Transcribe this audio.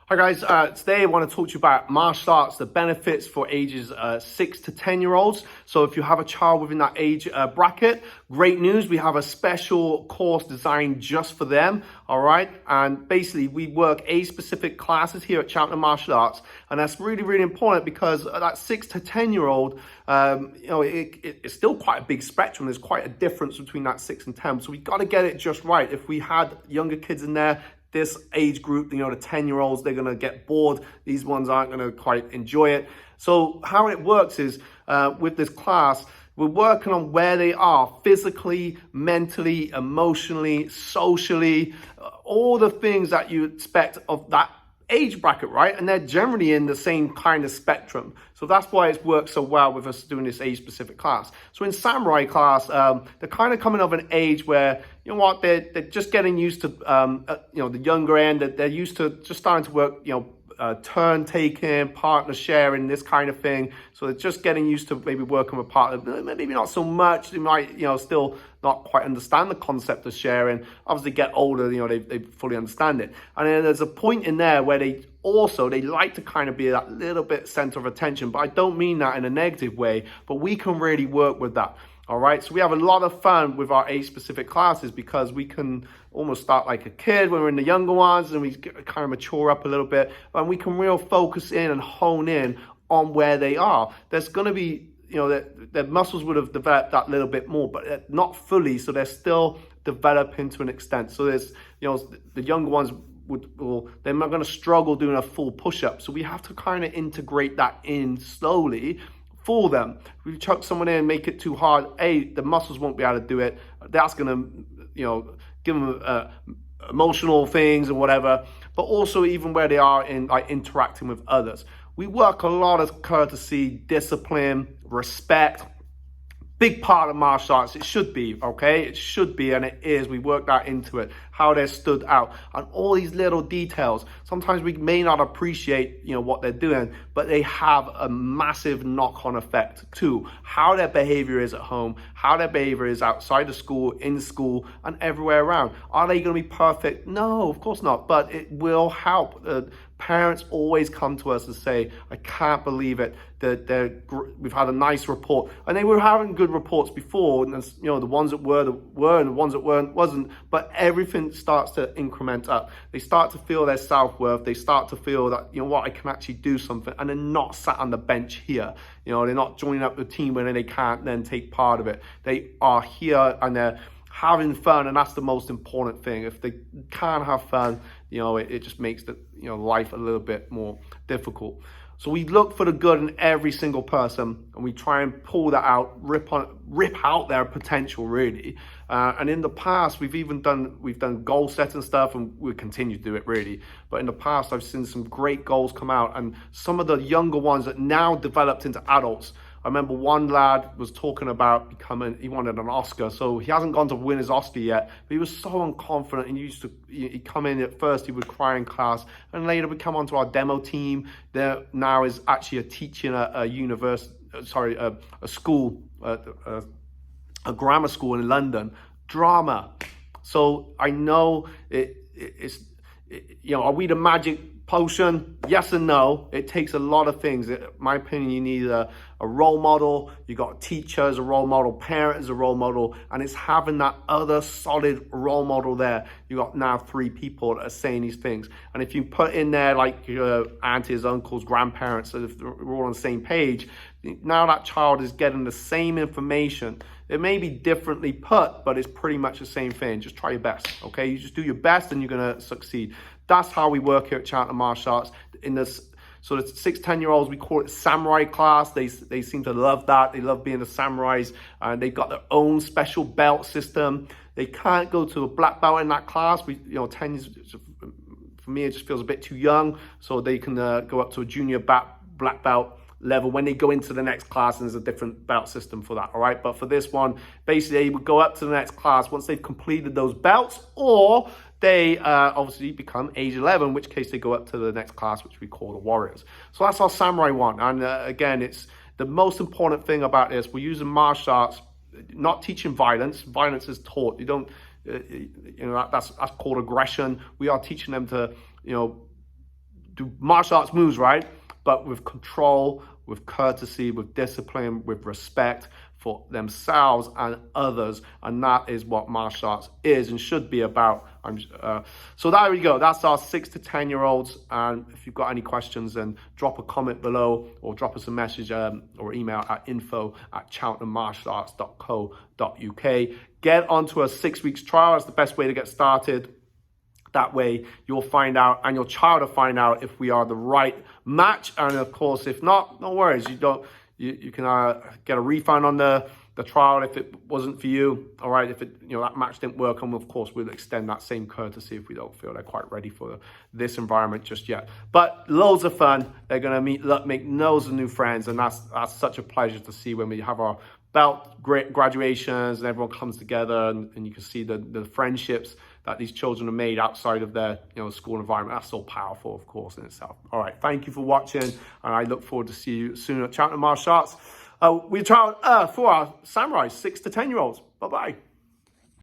Hi guys, today I want to talk to you about martial arts, the benefits for ages 6 to 10-year-olds. So if you have a child within that age bracket, great news, we have a special course designed just for them, all right? And basically we work age-specific classes here at Cheltenham Martial Arts, and that's really, really important because that 6 to 10-year-old, it's still quite a big spectrum. There's quite a difference between that 6 and 10, so we've got to get it just right. If we had younger kids in there, this age group, the 10-year-olds, they're going to get bored. These ones aren't going to quite enjoy it. So how it works is with this class, we're working on where they are physically, mentally, emotionally, socially, all the things that you expect of that age bracket, right? And they're generally in the same kind of spectrum. So that's why it's worked so well with us doing this age specific class. So in samurai class, they're kind of coming of an age where, they're just getting used to, the younger end, that they're used to just starting to work, turn taking, partner sharing, this kind of thing. So they're just getting used to maybe working with partner, maybe not so much. They might, still not quite understand the concept of sharing. Obviously get older, they fully understand it. And then there's a point in there where they like to kind of be that little bit center of attention, but I don't mean that in a negative way, but we can really work with that. All right, so we have a lot of fun with our age-specific classes because we can almost start like a kid when we're in the younger ones, and we kind of mature up a little bit, and we can real focus in and hone in on where they are. There's going to be, their muscles would have developed that little bit more, but not fully, so they're still developing to an extent. So there's, the younger ones they're not going to struggle doing a full push-up. So we have to kind of integrate that in slowly for them. If we chuck someone in and make it too hard, the muscles won't be able to do it. That's going to, give them emotional things and whatever. But also even where they are in interacting with others. We work a lot of courtesy, discipline, respect. Big part of martial arts. It should be, okay? It should be, and it is. We work that into it, how they're stood out, and all these little details. Sometimes we may not appreciate, what they're doing, but they have a massive knock-on effect to how their behavior is at home, how their behavior is outside of school, in school, and everywhere around. Are they going to be perfect? No, of course not, but it will help. Parents always come to us and say, I can't believe it, that we've had a nice report. And they were having good reports before, and the ones that were and the ones that wasn't, but everything starts to increment up. They start to feel their self-worth. They start to feel that, I can actually do something, and they're not sat on the bench here. They're not joining up the team when they can't then take part of it. They are here and they're having fun, and that's the most important thing. If they can't have fun, it just makes the life a little bit more difficult. So we look for the good in every single person, and we try and pull that out, rip out their potential, really. And in the past, we've done goal setting stuff, and we'll continue to do it, really. But in the past, I've seen some great goals come out, and some of the younger ones that now developed into adults. I remember one lad was talking about he wanted an Oscar. So he hasn't gone to win his Oscar yet, but he was so unconfident, and he'd come in at first, he would cry in class, and later would come onto our demo team. There now is actually a teacher in a school, a grammar school in London, drama. So I know are we the magic potion? Yes and no. It takes a lot of things. In my opinion, you need a role model. You got a teacher as a role model, parent as a role model, and it's having that other solid role model there. You got now 3 people that are saying these things, and if you put in there like your aunties, uncles, grandparents, so if we're all on the same page, now that child is getting the same information. It may be differently put, but it's pretty much the same thing. Just try your best, okay? You just do your best and you're gonna succeed. That's how we work here at Cheltenham Martial Arts. In this, so the 6, 10-year-olds, we call it samurai class. They seem to love that. They love being the samurais, and they've got their own special belt system. They can't go to a black belt in that class. 10 years, for me, it just feels a bit too young. So they can go up to a junior black belt level when they go into the next class, and there's a different belt system for that, all right? But for this one, basically they would go up to the next class once they've completed those belts, or they obviously become age 11, in which case they go up to the next class, which we call the Warriors. So that's our samurai one. And again, it's the most important thing about this. We're using martial arts, not teaching violence. Violence is taught. You don't, that's called aggression. We are teaching them to, do martial arts moves, right? But with control, with courtesy, with discipline, with respect for themselves and others. And that is what martial arts is and should be about. So there we go. That's our 6 to 10-year-olds. And if you've got any questions, then drop a comment below or drop us a message or email at info@cheltenhammartialarts.co.uk. Get onto a 6 weeks trial. That's the best way to get started. That way you'll find out, and your child will find out, if we are the right match. And of course, if not, no worries. You can get a refund on the trial if it wasn't for you. All right, if that match didn't work, and of course we'll extend that same courtesy if we don't feel they're quite ready for this environment just yet. But loads of fun. They're gonna make loads of new friends, and that's such a pleasure to see when we have our belt graduations and everyone comes together, and you can see the friendships that these children have made outside of their school environment. That's so powerful, of course, in itself. All right, thank you for watching, and I look forward to see you soon at Cheltenham Martial Arts. We trial for our samurai 6 to 10-year-olds. Bye-bye.